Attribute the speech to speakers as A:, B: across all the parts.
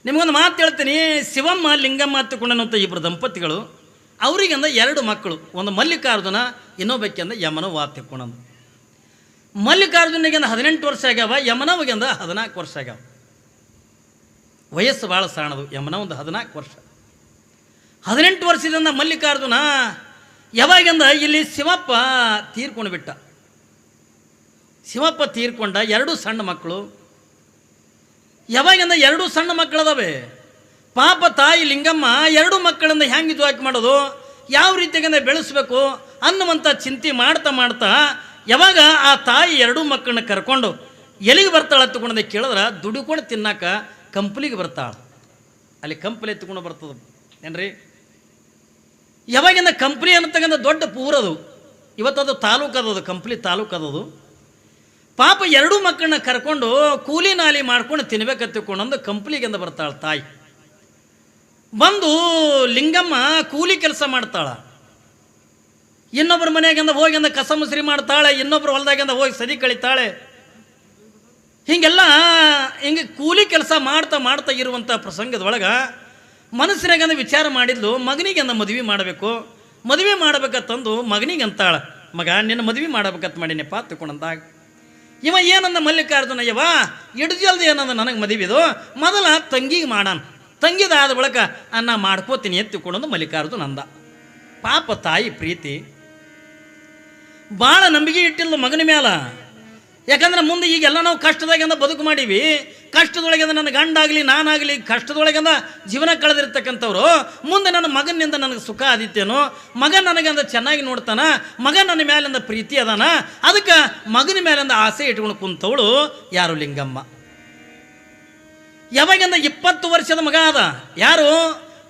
A: ನಿಮಗೊಂದು ಮಾತು ಹೇಳ್ತೀನಿ. ಶಿವಮ್ಮ ಲಿಂಗಮ್ಮ ಹತ್ತುಕೊಂಡನಂತ ಇಬ್ಬರು ದಂಪತಿಗಳು, ಅವರಿಗೆಂದ 2 ಮಕ್ಕಳು. ಒಂದು ಮಲ್ಲಿಕಾರ್ಜುನ, ಇನ್ನೊಬ್ಬಕ್ಕೆಂದ ಯಮನವ್ವ ಹತ್ತಿಕೊಂಡಂದು. ಮಲ್ಲಿಕಾರ್ಜುನಿಗೆಂದ 18 ವರ್ಷ ಆಗ್ಯಾವ, ಯಮನವ್ವಗೆಂದ 14 ವರ್ಷ ಆಗ್ಯಾವ. ವಯಸ್ಸು ಭಾಳ ಸಣ್ಣದು. ಯಮನವ್ವಂದು 14 ವರ್ಷ. 18 ವರ್ಷದಿಂದ ಮಲ್ಲಿಕಾರ್ಜುನ ಯಾವಾಗೆಂದ ಇಲ್ಲಿ ಶಿವಪ್ಪ ತೀರ್ಕೊಂಡು ಬಿಟ್ಟ. ಶಿವಪ್ಪ ತೀರ್ಕೊಂಡ. 2 ಸಣ್ಣ ಮಕ್ಕಳು. ಯಾವಾಗಿಂದ 2 ಸಣ್ಣ ಮಕ್ಕಳದಾವೆ. ಪಾಪ ತಾಯಿ ಲಿಂಗಮ್ಮ 2 ಮಕ್ಕಳಿಂದ ಹೆಂಗೆ ಜೋಕ್ ಮಾಡೋದು, ಯಾವ ರೀತಿಯಾಗಿಂದ ಬೆಳೆಸ್ಬೇಕು ಅನ್ನುವಂಥ ಚಿಂತೆ ಮಾಡ್ತಾ ಮಾಡ್ತಾ ಯಾವಾಗ ಆ ತಾಯಿ 2 ಮಕ್ಕಳನ್ನ ಕರ್ಕೊಂಡು ಎಲ್ಲಿಗೆ ಬರ್ತಾಳೆ ಹತ್ತುಕೊಂಡೆ ಕೇಳಿದ್ರೆ, ದುಡ್ಕೊಂಡು ತಿನ್ನಾಕ ಕಂಪ್ಲಿಗೆ ಬರ್ತಾಳೆ. ಅಲ್ಲಿ ಕಂಪ್ಲಿ ಎತ್ಕೊಂಡು ಬರ್ತದೆ ಏನ್ರಿ. ಯಾವಾಗಿಂದ ಕಂಪ್ಲಿ ಅನ್ನತಕ್ಕಂಥ ದೊಡ್ಡ ಪೂರದು. ಇವತ್ತದು ತಾಲೂಕು ಅದದು, ಕಂಪ್ಲಿ ತಾಲೂಕು ಅದದು. ಪಾಪ 2 ಮಕ್ಕಳನ್ನ ಕರ್ಕೊಂಡು ಕೂಲಿ ನಾಲಿ ಮಾಡ್ಕೊಂಡು ತಿನ್ಬೇಕತ್ತಿಕೊಂಡಂದು ಕಂಪ್ಲಿಗೆಂದ ಬರ್ತಾಳೆ ತಾಯಿ. ಬಂದು ಲಿಂಗಮ್ಮ ಕೂಲಿ ಕೆಲಸ ಮಾಡ್ತಾಳ. ಇನ್ನೊಬ್ಬರ ಮನೆಯಾಗಿಂದ ಹೋಗಿಂದ ಕಸ ಮುಸ್ರಿ ಮಾಡ್ತಾಳೆ, ಇನ್ನೊಬ್ಬರು ಹೊಲದಾಗಿಂದ ಹೋಗಿ ಸದಿ ಕಳಿತಾಳೆ. ಹೀಗೆಲ್ಲ ಹಿಂಗೆ ಕೂಲಿ ಕೆಲಸ ಮಾಡ್ತಾ ಮಾಡ್ತಾ ಇರುವಂಥ ಪ್ರಸಂಗದೊಳಗೆ ಮನಸ್ಸಿನಾಗಂದ ವಿಚಾರ ಮಾಡಿದ್ಲು, ಮಗನಿಗೆಂದ ಮದುವೆ ಮಾಡಬೇಕು. ಮದುವೆ ಮಾಡ್ಬೇಕಂತಂದು ಮಗನಿಗೆ ಅಂತಾಳ, ಮಗ ನಿನ್ನ ಮದುವೆ ಮಾಡ್ಬೇಕಂತ ಮಾಡೀನಿಪ್ಪ ಹತ್ತುಕೊಂಡಂದಾಗ. ಇವ ಏನಂದ ಮಲ್ಲಿಕಾರ್ಜುನ, ಯವ ಇಡು ಜಲ್ದಿ ಏನಂದ ನನಗೆ ಮದುವೆದು, ಮೊದಲ ತಂಗಿಗೆ ಮಾಡಾನ, ತಂಗಿದಾದ ಬಳಿಕ ನಾ ಮಾಡ್ಕೋತೀನಿ ಎತ್ತಿಕೊಂಡಂದು ಮಲ್ಲಿಕಾರ್ಜುನ ಅಂದ. ಪಾಪ ತಾಯಿ ಪ್ರೀತಿ ಭಾಳ ನಂಬಿಕೆ ಇಟ್ಟಿಲ್ಲ ಮಗನ ಮ್ಯಾಲ. ಯಾಕಂದ್ರೆ ಮುಂದೆ ಈಗೆಲ್ಲ ನಾವು ಕಷ್ಟದಾಗಿಂದ ಬದುಕು ಮಾಡೀವಿ. ಕಷ್ಟದೊಳಗಿಂದ ನನ್ನ ಗಂಡಾಗಲಿ ನಾನಾಗಲಿ ಕಷ್ಟದೊಳಗಿಂದ ಜೀವನ ಕಳೆದಿರ್ತಕ್ಕಂಥವ್ರು, ಮುಂದೆ ನನ್ನ ಮಗನಿಂದ ನನಗೆ ಸುಖ ಆದಿತ್ತೇನೋ, ಮಗ ನನಗಂದ ಚೆನ್ನಾಗಿ ನೋಡ್ತಾನ, ಮಗ ನನ್ನ ಮೇಲಿಂದ ಪ್ರೀತಿ ಅದಾನ, ಅದಕ್ಕೆ ಮಗನ ಮೇಲಿಂದ ಆಸೆ ಇಟ್ಕೊಂಡು ಕುಂತವಳು ಯಾರು ಲಿಂಗಮ್ಮ. ಯಾವಾಗಿಂದ 20 ವರ್ಷದ ಮಗ ಅದ. ಯಾರು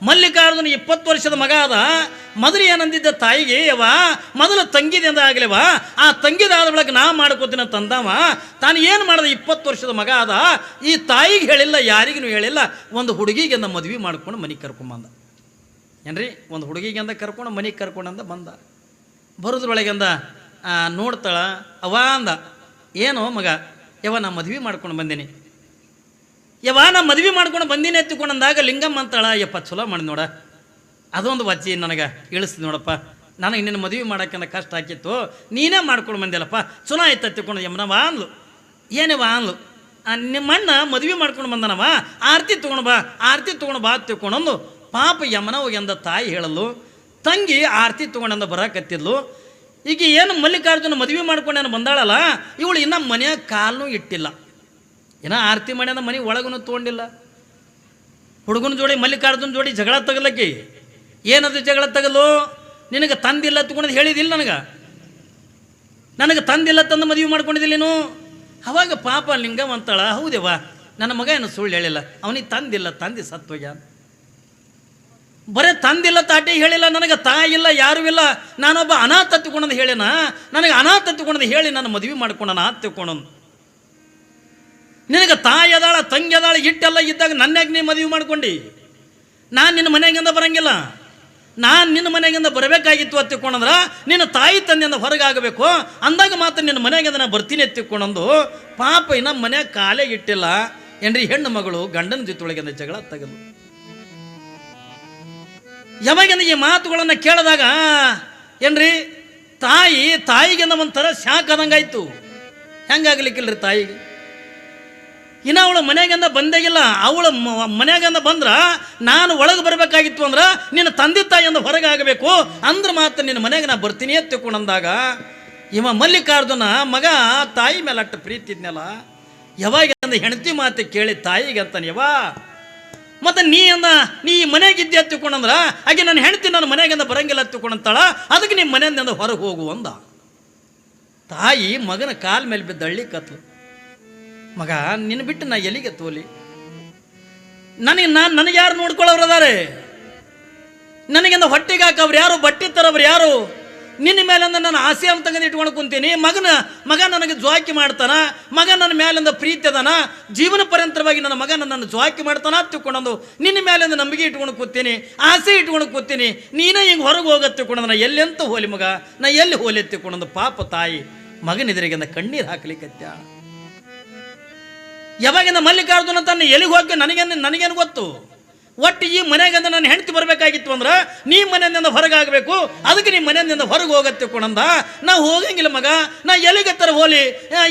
A: ಮಲ್ಲಿಕಾರ್ಜುನ 20 ವರ್ಷದ ಮಗ ಅದ. ಮೊದಲು ಏನಂದಿದ್ದ ತಾಯಿಗೆ, ಯವ ಮೊದಲು ತಂಗಿದಿಂದ ಆಗ್ಲೇವ, ಆ ತಂಗಿದಾದ ಬಳಿಕ ನಾ ಮಾಡ್ಕೋತೀನಿ ತಂದವ. ತಾನು ಏನು ಮಾಡ್ದೆ, 20 ವರ್ಷದ ಮಗ ಅದ. ಈ ತಾಯಿಗೆ ಹೇಳಿಲ್ಲ, ಯಾರಿಗೂ ಹೇಳಿಲ್ಲ. ಒಂದು ಹುಡುಗಿಗೆಂದ ಮದುವೆ ಮಾಡ್ಕೊಂಡು ಮನೆಗೆ ಕರ್ಕೊಂಬಂದ ಏನ್ರಿ. ಒಂದು ಹುಡುಗಿಗೆಂದ ಕರ್ಕೊಂಡು ಮನೆಗೆ ಕರ್ಕೊಂಡಂದ ಬಂದ. ಬರೋದ್ರೊಳಗೆಂದ ನೋಡ್ತಾಳ. ಅವ ಅಂದ, ಏನು ಮಗ, ಯವ ನಾ ಮದುವೆ ಮಾಡ್ಕೊಂಡು ಬಂದೀನಿ. ಯವ ನಾ ಮದುವೆ ಮಾಡ್ಕೊಂಡು ಬಂದೀನಿ ಎತ್ತಿಕೊಂಡಂದಾಗ ಲಿಂಗಮ್ಮ ಅಂತಾಳ, ಯಪ್ಪ ಚಲೋ ಮಾಡಿ ನೋಡ, ಅದೊಂದು ವಜ್ಜಿ ನನಗೆ ಇಳಿಸ್ತಿ ನೋಡಪ್ಪ, ನನಗೆ ನಿನ್ನ ಮದುವೆ ಮಾಡೋಕ್ಕಿಂತ ಕಷ್ಟ ಹಾಕಿತ್ತು, ನೀನೇ ಮಾಡ್ಕೊಂಡು ಬಂದಿಲ್ಲಪ್ಪ, ಚಲೋ ಆಯ್ತು ಎತ್ತಿಕೊಂಡು. ಯಮ್ಮನವ ಅಂದ್ಲು. ಏನವ ಅಂದ್ಲು, ನಿಮ್ಮ ಅಣ್ಣ ಮದುವೆ ಮಾಡ್ಕೊಂಡು ಬಂದನವ, ಆರತಿ ತೊಗೊಂಡು ಬಾ, ಆರತಿ ತೊಗೊಂಡು ಬಾ ತಿಳ್ಕೊಂಡಂದು ಪಾಪ ಯಮನವ್ಗೆ ಅಂದ ತಾಯಿ ಹೇಳಲು. ತಂಗಿ ಆರತಿ ತೊಗೊಂಡಂದ ಬರಕತ್ತಿದ್ಲು. ಈಗ ಏನು ಮಲ್ಲಿಕಾರ್ಜುನ ಮದುವೆ ಮಾಡ್ಕೊಂಡೇನು ಬಂದಾಳಲ್ಲ, ಇವಳು ಇನ್ನೂ ಮನೆಯ ಕಾಲೂ ಇಟ್ಟಿಲ್ಲ. ಏನೋ ಆರತಿ ಮಾಡ್ಯಂದ ಮನೆ ಒಳಗೂ ತೊಗೊಂಡಿಲ್ಲ. ಹುಡುಗನ ಜೋಡಿ ಮಲ್ಲಿಕಾರ್ಜುನ ಜೋಡಿ ಜಗಳ ತಗಲಕ್ಕಿ. ಏನದು ಜಗಳ ತಗಲು, ನಿನಗೆ ತಂದಿಲ್ಲ ತಗೊಂಡು ಹೇಳಿದಿಲ್ಲ, ನನಗೆ ತಂದಿಲ್ಲ ತಂದು ಮದುವೆ ಮಾಡ್ಕೊಂಡಿದ್ದಿಲ್ಲ ನೀನು. ಅವಾಗ ಪಾಪ ಲಿಂಗಮ್ಮ ಅಂತಾಳ, ಹೌದೇವ ನನ್ನ ಮಗ ಏನು ಸುಳ್ಳು ಹೇಳಿಲ್ಲ, ಅವನಿಗೆ ತಂದಿಲ್ಲ, ತಂದೆ ಸತ್ತೋಗ್ಯ. ಬರೇ ತಂದಿಲ್ಲ ತಾಟೆ ಹೇಳಿಲ್ಲ, ನನಗೆ ತಾಯಿ ಇಲ್ಲ, ಯಾರೂ ಇಲ್ಲ, ನಾನೊಬ್ಬ ಅನಾಥ ಹತ್ತಿಕೊಂಡಂದು ಹೇಳಿನ, ನನಗೆ ಅನಾಥ ಹತ್ತಿಕೊಂಡಂದು ಹೇಳಿ ನಾನು ಮದುವೆ ಮಾಡ್ಕೊಂಡನ ಹತ್ತಿಕೊಂಡನು. ನಿನಗೆ ತಾಯಿ ಅದಾಳ, ತಂಗಿ ಅದಾಳ, ಇಟ್ಟೆಲ್ಲ ಇದ್ದಾಗ ನನ್ಯಾಗ ನೀ ಮದುವೆ ಮಾಡ್ಕೊಂಡು, ನಾನು ನಿನ್ನ ಮನೆಯಾಗಿಂದ ಬರಂಗಿಲ್ಲ, ನಾನು ನಿನ್ನ ಮನೆಯಾಗಿಂದ ಬರಬೇಕಾಗಿತ್ತು ಹತ್ತಿಕೊಂಡಂದ್ರೆ ನಿನ್ನ ತಾಯಿ ತಂದೆಯಿಂದ ಹೊರಗಾಗಬೇಕು ಅಂದಾಗ ಮಾತ್ರ ನಿನ್ನ ಮನೆಯಾಗಿಂದ ನಾನು ಬರ್ತೀನಿ ಎತ್ತಿಕೊಂಡಂದು. ಪಾಪ ಇನ್ನ ಮನ್ಯಾಗ ಕಾಲೇ ಇಟ್ಟಿಲ್ಲ ಏನ್ರಿ. ಹೆಣ್ಣು ಮಗಳು ಗಂಡನ ಜೊತೆಯೊಳಗಿಂದ ಜಗಳ ತೆಗೆದು ಯಾವಾಗಿಂದ ಈ ಮಾತುಗಳನ್ನು ಕೇಳಿದಾಗ ಏನ್ರಿ, ತಾಯಿಗಿಂದ ಒಂಥರ ಶಾಕ್ ಆದಂಗಾಯ್ತು. ಹೆಂಗಾಗ್ಲಿಕ್ಕಿಲ್ರಿ ತಾಯಿಗೆ. ಇನ್ನು ಅವಳ ಮನೆಯಾಗಿಂದ ಬಂದೇಗಿಲ್ಲ. ಅವಳ ಮನೆಯಾಗಿಂದ ಬಂದ್ರೆ ನಾನು ಒಳಗೆ ಬರಬೇಕಾಗಿತ್ತು ಅಂದ್ರೆ ನಿನ್ನ ತಂದೆ ತಾಯಿಯಿಂದ ಹೊರಗೆ ಆಗಬೇಕು ಅಂದ್ರೆ ಮಾತ್ರ ನಿನ್ನ ಮನೆಗೆ ನಾ ಬರ್ತೀನಿ ಎತ್ತಿಕೊಂಡಂದಾಗ ಇವ ಮಲ್ಲಿಕಾರ್ಜುನ ಮಗ ತಾಯಿ ಮೇಲೆ ಅಷ್ಟು ಪ್ರೀತಿ ಇದ್ನಲ್ಲ, ಯಾವಾಗ ಹೆಂಡತಿ ಮಾತು ಕೇಳಿ ತಾಯಿಗೆ ಅಂತಾನೆ, ಯವಾ ಮತ್ತು ನೀ ಮನೆಗಿದ್ದೆ ಎತ್ತಿಕೊಂಡಂದ್ರ ಹಾಗೆ ನನ್ನ ಹೆಂಡತಿ ನನ್ನ ಮನೆಯಾಗಿಂದ ಬರಂಗಿಲ್ಲ ಎತ್ತಿಕೊಂಡಂತಾಳ, ಅದಕ್ಕೆ ನಿಮ್ಮ ಮನೆಯಿಂದ ಹೊರಗೆ ಹೋಗು ಅಂದ. ತಾಯಿ ಮಗನ ಕಾಲ ಮೇಲೆ ಬಿದ್ದು ಹಳ್ಳಿ ಕತ್ಲು. ಮಗ ನಿನ್ನ ಬಿಟ್ಟು ನಾ ಎಲ್ಲಿಗೆ ತೋಲಿ, ನನಗೆ ಯಾರು ನೋಡ್ಕೊಳ್ಳೋರು ಅದಾರೆ, ನನಗಿಂದ ಹೊಟ್ಟೆಗೆ ಹಾಕವ್ರು ಯಾರು, ಬಟ್ಟೆ ತರವ್ರು ಯಾರು, ನಿನ್ನ ಮೇಲಿಂದ ನಾನು ಆಸೆ ಅಂತ ತೆಗೆದು ಇಟ್ಕೊಂಡು ಕುಂತೀನಿ. ಮಗ ನನಗೆ ಜ್ವಾಕಿ ಮಾಡ್ತಾನ, ಮಗ ನನ್ನ ಮೇಲಿಂದ ಪ್ರೀತಿ ಅದಾನ, ಜೀವನ ಪರ್ಯಂತರವಾಗಿ ನನ್ನ ಮಗ ನನ್ನನ್ನು ಜ್ವಾಕಿ ಮಾಡ್ತಾನ ತಿಳ್ಕೊಂಡಂದು ನಿನ್ನ ಮೇಲಿಂದ ನಂಬಿಕೆ ಇಟ್ಕೊಂಡು ಕೂತೀನಿ, ಆಸೆ ಇಟ್ಕೊಂಡು ಕೂತೀನಿ. ನೀನೇ ಹಿಂಗೆ ಹೊರಗೆ ಹೋಗತ್ತಿಕೊಂಡ ನಾ ಎಲ್ಲೆಂತ ಹೋಲಿ ಮಗ, ನಾ ಎಲ್ಲಿ ಹೋಲಿ ಎತ್ತಿಕೊಂಡಂದು. ಪಾಪ ತಾಯಿ ಮಗನ ಎದುರಿಗಿಂದ ಕಣ್ಣೀರು ಹಾಕ್ಲಿಕ್ಕೆ ಯಾವಾಗಿಂದ ಮಲ್ಲಿಕಾರ್ಜುನ ತನ್ನ ಎಲ್ಲಿಗೆ ಹೋಗಿ ನನಗೇನು ಗೊತ್ತು. ಒಟ್ಟು ಈ ಮನೆಗಂದ ನನ್ನ ಹೆಂಡತಿ ಬರಬೇಕಾಗಿತ್ತು ಅಂದ್ರೆ ನೀ ಮನೆಯಿಂದ ಹೊರಗಾಗಬೇಕು, ಅದಕ್ಕೆ ನೀ ಮನೆಯಿಂದ ಹೊರಗೆ ಹೋಗತ್ತೆ ಕೊಣಂದ. ನಾ ಹೋಗಂಗಿಲ್ಲ ಮಗ, ನಾ ಎಲ್ಲಿಗೆತ್ತರ ಹೋಲಿ,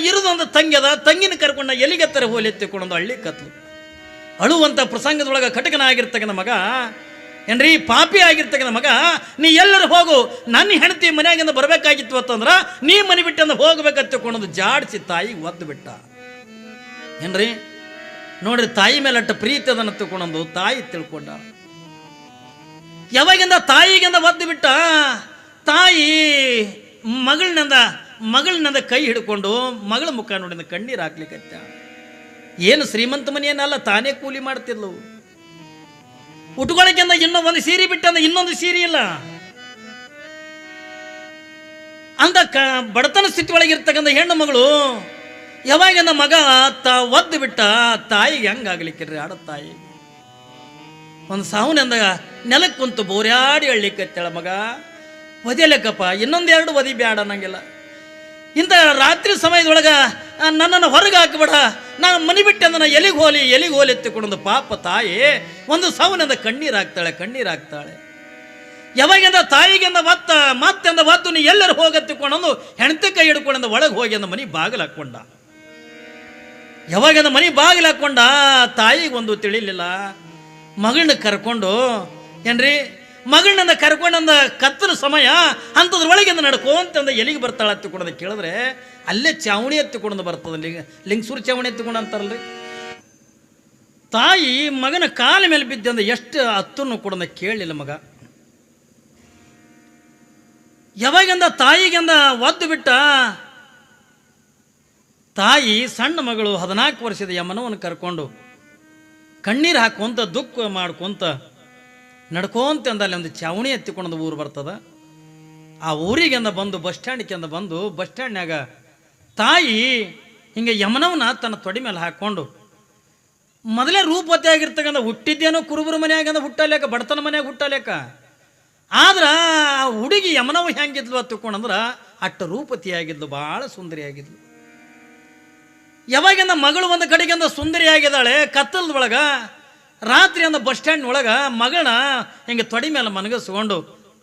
A: ಇರೋದೊಂದು ತಂಗ್ಯದ, ತಂಗಿನ ಕರ್ಕೊಂಡ ಎಲ್ಲಿಗೆತ್ತರ ಹೋಲಿ ಎತ್ತಿಕೊಂಡೊಂದು ಹಳ್ಳಿ ಕತ್ಲು. ಅಳುವಂಥ ಪ್ರಸಂಗದೊಳಗೆ ಕಟಕನ ಆಗಿರ್ತಕ್ಕಂಥ ಮಗ ಏನ್ರಿ, ಪಾಪಿ ಆಗಿರ್ತಕ್ಕಂಥ ಮಗ, ನೀ ಎಲ್ಲರೂ ಹೋಗು, ನನ್ನ ಹೆಂಡತಿ ಮನೆಯಾಗಿಂದ ಬರಬೇಕಾಗಿತ್ತು ಅಂತಂದ್ರೆ ನೀ ಮನೆ ಬಿಟ್ಟಂದ ಹೋಗ್ಬೇಕತ್ತಿಕೊಂಡೊಂದು ಜಾಡಿಸಿ ತಾಯಿಗೆ ಒದ್ದು ಬಿಟ್ಟ. ಏನ್ರಿ ನೋಡ್ರಿ, ತಾಯಿ ಮೇಲೆ ಅಟ್ಟ ಪ್ರೀತಿ ಅದನ್ನು ತಿಳ್ಕೊಂಡೊಂದು ತಾಯಿ ತಿಳ್ಕೊಂಡ. ಯಾವಾಗಿಂದ ತಾಯಿಗಿಂದ ಒದ್ದು ಬಿಟ್ಟ, ತಾಯಿ ಮಗಳನಿಂದ ಕೈ ಹಿಡ್ಕೊಂಡು ಮಗಳ ಮುಖ ನೋಡಿದ ಕಣ್ಣೀರು ಹಾಕ್ಲಿಕ್ಕತ್ತ. ಏನು ಶ್ರೀಮಂತ ಮನೆಯನ್ನಲ್ಲ, ತಾನೇ ಕೂಲಿ ಮಾಡ್ತಿದ್ಲು. ಉಟ್ಕೊಳಕ್ಕಿಂದ ಇನ್ನೊಂದು ಸೀರೆ ಬಿಟ್ಟಂದ ಇನ್ನೊಂದು ಸೀರೆ ಇಲ್ಲ ಅಂದ ಬಡತನ ಸ್ಥಿತಿ ಒಳಗಿರ್ತಕ್ಕಂಥ ಹೆಣ್ಣು ಮಗಳು ಯಾವಾಗಿಂದ ಮಗ ಒದ್ದು ಬಿಟ್ಟ, ತಾಯಿಗೆ ಹೆಂಗಾಗ್ಲಿಕ್ಕಿರ್ರಿ ಆಡ ತಾಯಿ ಒಂದು ಸಾವುನಿಂದ ನೆಲಕ್ಕೆ ಕುಂತು ಬೋರ್ಯಾಡಿ ಹಳ್ಳಿಕತ್ತೇಳ ಮಗ, ಒದಿಯಲೆಕ್ಕಪ್ಪ, ಇನ್ನೊಂದೆರಡು ಒದಿ ಬ್ಯಾಡ ಅನ್ನಂಗಿಲ್ಲ. ಇಂಥ ರಾತ್ರಿ ಸಮಯದೊಳಗೆ ನನ್ನನ್ನು ಹೊರಗೆ ಹಾಕಿಬಿಡ, ನಾನು ಮನೆ ಬಿಟ್ಟೆ ಅಂದ್ರೆ ಎಲ್ಲಿಗೆ ಹೋಲಿ ಎತ್ತಿಕೊಂಡು ಪಾಪ ತಾಯಿ ಒಂದು ಸಾವುನಿಂದ ಕಣ್ಣೀರು ಹಾಕ್ತಾಳೆ. ಯಾವಾಗಿಂದ ತಾಯಿಗಿಂದ ಮತ್ತೆಂದ ಒತ್ತು ನೀ ಎಲ್ಲರೂ ಹೋಗತ್ತಿಕೊಂಡು ಹೆಣ್ತಿ ಕೈ ಹಿಡ್ಕೊಂಡು ಒಳಗೆ ಹೋಗಿ ಅಂದ ಮನೆ ಬಾಗಿಲು ಹಾಕ್ಕೊಂಡ. ಯಾವಾಗಿಂದ ಮನೆ ಬಾಗಿಲು ಹಾಕ್ಕೊಂಡ, ತಾಯಿಗೆ ಒಂದು ತಿಳಿಲಿಲ್ಲ. ಮಗಳನ್ನ ಕರ್ಕೊಂಡು ಏನ್ರಿ, ಮಗಳನ್ನ ಕರ್ಕೊಂಡಂದ ಕತ್ತಲ ಸಮಯ ಅಂಥದ್ರೊಳಗಿಂದ ನಡ್ಕೊಂತಂದ ಎಲ್ಲಿಗೆ ಬರ್ತಾಳೆ ಹತ್ತಿಕೊಂಡದ ಕೇಳಿದ್ರೆ ಅಲ್ಲೇ ಚಾವಣಿ ಎತ್ತಿಕೊಂಡು ಬರ್ತದ. ಲಿಂಗಸೂರು ಚಾವಣಿ ಎತ್ತಿಕೊಂಡು ಅಂತಾರಲ್ರಿ. ತಾಯಿ ಮಗನ ಕಾಲ ಮೇಲೆ ಬಿದ್ದಂದ ಎಷ್ಟು ಹತ್ತನ್ನು ಕೊಡಂದ ಕೇಳಲಿಲ್ಲ ಮಗ. ಯಾವಾಗಿಂದ ತಾಯಿಗಿಂದ ಒದ್ದು ಬಿಟ್ಟ, ತಾಯಿ ಸಣ್ಣ ಮಗಳು 14 ವರ್ಷದ ಯಮನವನ್ನು ಕರ್ಕೊಂಡು ಕಣ್ಣೀರು ಹಾಕೊಂತ ದುಃಖ ಮಾಡ್ಕೊಂತ ನಡ್ಕೊಂತ ಅಲ್ಲಿ ಒಂದು ಚಾವಣಿ ಎತ್ತಿಕೊಂಡ ಊರು ಬರ್ತದ. ಆ ಊರಿಗೆಂದ ಬಂದು ಬಸ್ ಸ್ಟ್ಯಾಂಡ್ನಾಗ ತಾಯಿ ಹಿಂಗೆ ಯಮನವನ್ನ ತನ್ನ ತೊಡೆ ಮೇಲೆ ಹಾಕ್ಕೊಂಡು ಮೊದಲೇ ರೂಪವತಿ ಆಗಿರ್ತಕ್ಕಂಥ ಹುಟ್ಟಿದ್ದೇನೋ ಕುರುಬರ ಮನೆಯಾಗಂದ ಹುಟ್ಟಲೇಕ, ಬಡತನ ಮನೆಯಾಗ ಹುಟ್ಟಲೇಕ. ಆದ್ರೆ ಆ ಹುಡುಗಿ ಯಮನವು ಹೆಂಗಿದ್ಲು ಹತ್ತಿಕೊಂಡಂದ್ರೆ ಅಷ್ಟು ರೂಪತಿ ಆಗಿದ್ಲು, ಭಾಳ ಸುಂದರಿ ಆಗಿದ್ಲು. ಯಾವಾಗಿಂದ ಮಗಳು ಒಂದು ಕಡೆಗಿಂದ ಸುಂದರಿ ಆಗಿದ್ದಾಳೆ, ಕತ್ತಲದೊಳಗ ರಾತ್ರಿ ಅಂದ ಬಸ್ ಸ್ಟ್ಯಾಂಡ್ ಒಳಗೆ ಮಗಳನ್ನ ಹಿಂಗೆ ತೊಡೆ ಮೇಲೆ ಮನಗಿಸ್ಕೊಂಡು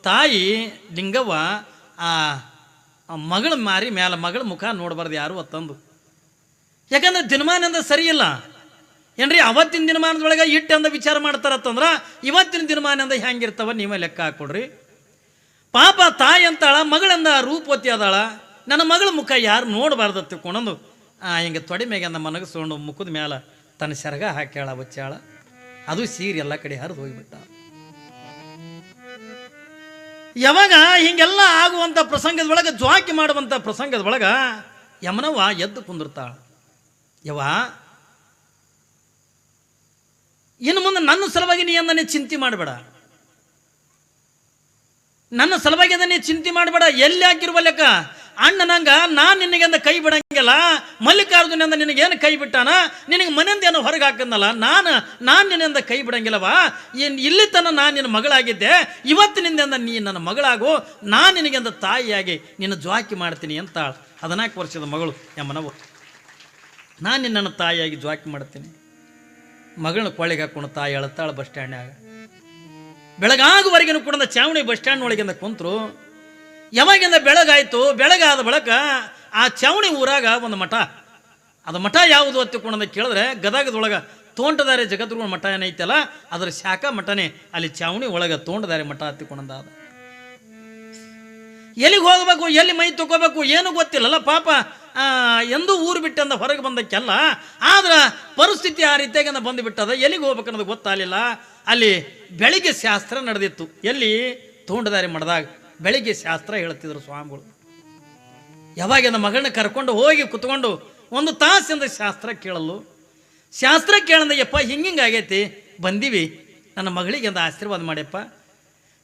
A: ತಾಯಿ ಲಿಂಗವ್ವ ಆ ಮಗಳ ಮಾರಿ ಮೇಲೆ ಮಗಳ ಮುಖ ನೋಡಬಾರ್ದು ಯಾರು ಅತ್ತಂದು. ಯಾಕಂದ್ರೆ ದಿನಮಾನಂದ ಸರಿ ಇಲ್ಲ ಏನ್ರಿ. ಅವತ್ತಿನ ದಿನಮಾನದೊಳಗೆ ಇಟ್ಟಂದ ವಿಚಾರ ಮಾಡ್ತಾರತ್ತಂದ್ರೆ ಇವತ್ತಿನ ದಿನಮಾನಂದ ಹೆಂಗಿರ್ತಾವ ನೀವೇ ಲೆಕ್ಕ ಹಾಕೊಡ್ರಿ. ಪಾಪ ತಾಯಿ ಅಂತಾಳ, ಮಗಳಂದ ರೂಪವತಿ ಅದಾಳ, ನನ್ನ ಮಗಳ ಮುಖ ಯಾರು ನೋಡಬಾರ್ದು ತಿಳ್ಕೊಂಡಂದು ಹಿಂಗೆ ತೊಡೆ ಮೇಗಂದ ಮನಗಿಸ್ಕೊಂಡು ಮುಖದ ಮ್ಯಾಲ ತನ್ನ ಸೆರಗ ಹಾಕ್ಯಾಳ, ಬಚ್ಚಾಳ. ಅದು ಸೀರೆ ಎಲ್ಲ ಕಡೆ ಹರಿದು ಹೋಗ್ಬಿಟ್ಟ. ಯಾವಾಗ ಹಿಂಗೆಲ್ಲ ಆಗುವಂಥ ಪ್ರಸಂಗದೊಳಗೆ ಜ್ವಾಕಿ ಮಾಡುವಂಥ ಪ್ರಸಂಗದೊಳಗೆ ಯಮನವ್ವ ಎದ್ದು ಕುಂದಿರ್ತಾಳ. ಇನ್ನು ಮುಂದೆ ನನ್ನ ಸಲುವಾಗಿ ನೀ ಅಂದನೇ ಚಿಂತೆ ಮಾಡಬೇಡ, ನನ್ನ ಸಲುವಾಗಿ ಅಂದ ನೀ ಚಿಂತೆ ಮಾಡಬೇಡ. ಎಲ್ಲಿ ಹಾಕಿರುವ ಲೆಕ್ಕ ಅಣ್ಣನಂಗ ನಾನು ನಿನಗೆಂದ ಕೈ ಬಿಡಂಗಿಲ್ಲ, ಮಲ್ಲಿಕಾರ್ಜುನಿಂದ ನಿನಗೇನು ಕೈ ಬಿಟ್ಟಾನ, ನಿನಗೆ ಮನೆಯಿಂದ ಏನೋ ಹೊರಗೆ ಹಾಕಂದಲ್ಲ, ನಾನು ನಿನ್ನಿಂದ ಕೈ ಬಿಡಂಗಿಲ್ಲವಾ. ಇಲ್ಲಿ ತನ ನಾನು ನಿನ್ನ ಮಗಳಾಗಿದ್ದೆ, ಇವತ್ತಿನಿಂದ ನೀ ನನ್ನ ಮಗಳಾಗು, ನಾನು ನಿನಗೆಂದ ತಾಯಿಯಾಗಿ ನಿನ್ನ ಜ್ವಾಕಿ ಮಾಡ್ತೀನಿ ಅಂತ 14 ವರ್ಷದ ಮಗಳು ಯಮನವ್ವ. ನಾನು ನಿನ್ನನ್ನು ತಾಯಿಯಾಗಿ ಜ್ವಾಕಿ ಮಾಡ್ತೀನಿ. ಮಗಳನ್ನ ಕೊಳ್ಳಿಗೆ ಹಾಕೊಂಡು ತಾಯಿ ಅಳತಾಳ ಬಸ್ ಸ್ಟ್ಯಾಂಡ್ನಾಗ. ಬೆಳಗಾಗುವರೆಗಿನ ಕೂಡ ಚಾವಣಿ ಬಸ್ ಸ್ಟ್ಯಾಂಡ್ ಒಳಗಿಂದ ಕುಂತರು. ಯಾವಾಗಿಂದ ಬೆಳಗಾಯ್ತು, ಬೆಳಗಾದ ಬಳಿಕ ಆ ಚಾವಣಿ ಊರಾಗ ಒಂದು ಮಠ, ಅದು ಮಠ ಯಾವುದು ಹತ್ತಿಕೊಂಡ ಕೇಳಿದ್ರೆ ಗದಗದೊಳಗೆ ತೋಂಟದಾರೆ ಜಗದ್ಗುರು ಮಠ ಏನೈತಲ್ಲ ಅದರ ಶಾಖಾ ಮಠನೇ ಅಲ್ಲಿ ಚಾವಣಿ ಒಳಗೆ ತೋಂಟದಾರೆ ಮಠ ಹತ್ತಿಕೊಂಡ. ಎಲ್ಲಿಗೆ ಹೋಗ್ಬೇಕು, ಎಲ್ಲಿ ಮೈ ತಗೋಬೇಕು ಏನು ಗೊತ್ತಿಲ್ಲಲ್ಲ ಪಾಪ. ಎಂದೂ ಊರು ಬಿಟ್ಟಂದ ಹೊರಗೆ ಬಂದಕ್ಕೆಲ್ಲ, ಆದ್ರೆ ಪರಿಸ್ಥಿತಿ ಆ ರೀತಿಯಾಗಿ ಬಂದು ಬಿಟ್ಟದ. ಎಲ್ಲಿಗೆ ಹೋಗ್ಬೇಕು ಅನ್ನೋದು ಗೊತ್ತಾಗಲಿಲ್ಲ. ಅಲ್ಲಿ ಬೆಳಿಗ್ಗೆ ಶಾಸ್ತ್ರ ನಡೆದಿತ್ತು. ಎಲ್ಲಿ ತೋಂಟದಾರೆ ಮಠದಾಗ ಬೆಳಿಗ್ಗೆ ಶಾಸ್ತ್ರ ಹೇಳ್ತಿದ್ರು ಸ್ವಾಮಿಗಳು. ಯಾವಾಗಿಂದ ಮಗಳನ್ನ ಕರ್ಕೊಂಡು ಹೋಗಿ ಕುತ್ಕೊಂಡು 1 ತಾಸಿಂದ ಶಾಸ್ತ್ರ ಕೇಳಲು. ಶಾಸ್ತ್ರ ಕೇಳಂದ, ಯಪ್ಪ ಹಿಂಗಾಗೈತಿ ಬಂದೀವಿ, ನನ್ನ ಮಗಳಿಗೆ ಒಂದು ಆಶೀರ್ವಾದ ಮಾಡ್ಯಪ್ಪ.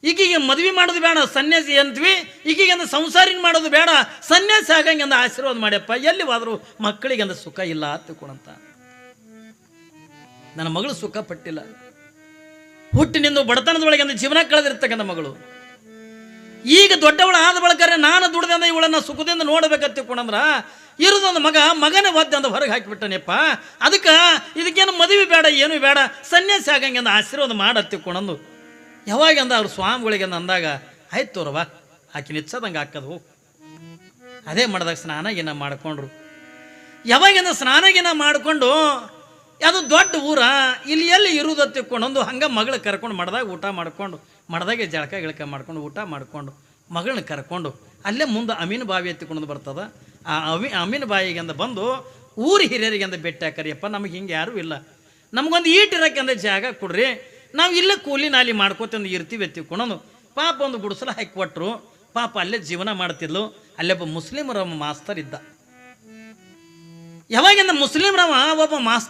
A: ಈಗೀಗ ಮದುವೆ ಮಾಡೋದು ಬೇಡ, ಸನ್ಯಾಸಿ ಅಂತೀವಿ, ಈಗೀಗ ಸಂಸಾರಿನ ಮಾಡೋದು ಬೇಡ, ಸನ್ಯಾಸಿ ಆಗಂಗೆ ಅಂದ ಆಶೀರ್ವಾದ ಮಾಡ್ಯಪ್ಪ. ಎಲ್ಲಿ ಹೋದ್ರು ಮಕ್ಕಳಿಗೆ ಅಂದ ಸುಖ ಇಲ್ಲ ತಿಳ್ಕೊಳಂತ. ನನ್ನ ಮಗಳು ಸುಖ ಪಟ್ಟಿಲ್ಲ, ಹುಟ್ಟಿನಿಂದ ಬಡತನದೊಳಗೆ ಅಂದ ಜೀವನ ಕಳೆದಿರ್ತಕ್ಕಂಥ ಮಗಳು. ಈಗ ದೊಡ್ಡವಳ ಆದ ಬಳಕರೆ ನಾನು ದುಡ್ದಿಂದ ಇವಳನ್ನು ಸುಖದಿಂದ ನೋಡ್ಬೇಕಂತಿಕೊಂಡ್ರ ಇರೋದೊಂದು ಮಗನೇ ಒದ್ದೆ ಅಂತ ಹೊರಗೆ ಹಾಕಿಬಿಟ್ಟನಪ್ಪ. ಅದಕ್ಕೆ ಇದಕ್ಕೇನು ಮದುವೆ ಬೇಡ, ಏನು ಬೇಡ, ಸನ್ಯಾಸಿ ಆಗಂಗೆ ಅಂದ ಆಶೀರ್ವಾದ ಮಾಡತ್ತಿಕೊಂಡಂದು ಯಾವಾಗ ಅಂದ ಅವ್ರು ಸ್ವಾಮಿಗಳಿಗೆ ಅಂದಾಗ ಆಯ್ತು ತೋರವ ಆಕಿನ ಇಚ್ಛದಂಗೆ ಹಾಕದು. ಅದೇ ಮಾಡಿದಾಗ ಸ್ನಾನಗಿನ ಮಾಡಿಕೊಂಡ್ರು. ಯಾವಾಗಿಂದ ಸ್ನಾನಗಿನ ಮಾಡಿಕೊಂಡು ಅದು ದೊಡ್ಡ ಊರ ಇಲ್ಲಿ ಎಲ್ಲಿ ಇರುವುದತ್ತಿಕೊಂಡೊಂದು ಹಂಗೆ ಮಗಳು ಕರ್ಕೊಂಡು ಮಡ್ದಾಗ ಊಟ ಮಾಡ್ಕೊಂಡು ಮಡ್ದಾಗೆ ಜಳಕ ಗಿಳಕ ಮಾಡ್ಕೊಂಡು ಊಟ ಮಾಡಿಕೊಂಡು ಮಗಳನ್ನ ಕರ್ಕೊಂಡು ಅಲ್ಲೇ ಮುಂದೆ ಅಮೀನ್ ಬಾವಿ ಎತ್ತಿಕೊಂಡು ಬರ್ತದ. ಆ ಅಮೀನ್ ಬಾವಿಗೆ ಅಂದ ಬಂದು ಊರು ಹಿರಿಯರಿಗೆ ಅಂದ ಭೇಟಿ ಹಾಕರಿಯಪ್ಪ, ನಮಗೆ ಹಿಂಗೆ ಯಾರೂ ಇಲ್ಲ, ನಮಗೊಂದು ಈಟಿರಕ್ಕೆ ಅಂದ ಜಾಗ ಕೊಡ್ರಿ, ನಾವು ಇಲ್ಲೇ ಕೂಲಿ ನಾಲಿ ಮಾಡ್ಕೋತಂದು ಇರ್ತೀವಿ ಎತ್ತಿಕೊಂಡು ಪಾಪ ಒಂದು ಗುಡಿಸಲ ಹಾಕಿ ಕೊಟ್ಟರು. ಪಾಪ ಅಲ್ಲೇ ಜೀವನ ಮಾಡ್ತಿದ್ಲು. ಅಲ್ಲೊಬ್ಬ ಮುಸ್ಲಿಮರ ಮಾಸ್ತರ್ ಇದ್ದ. ಯಾವಾಗಿಂದ ಮುಸ್ಲಿಮ್ರವ ಒಬ್ಬ ಮಾಸ್ತರ್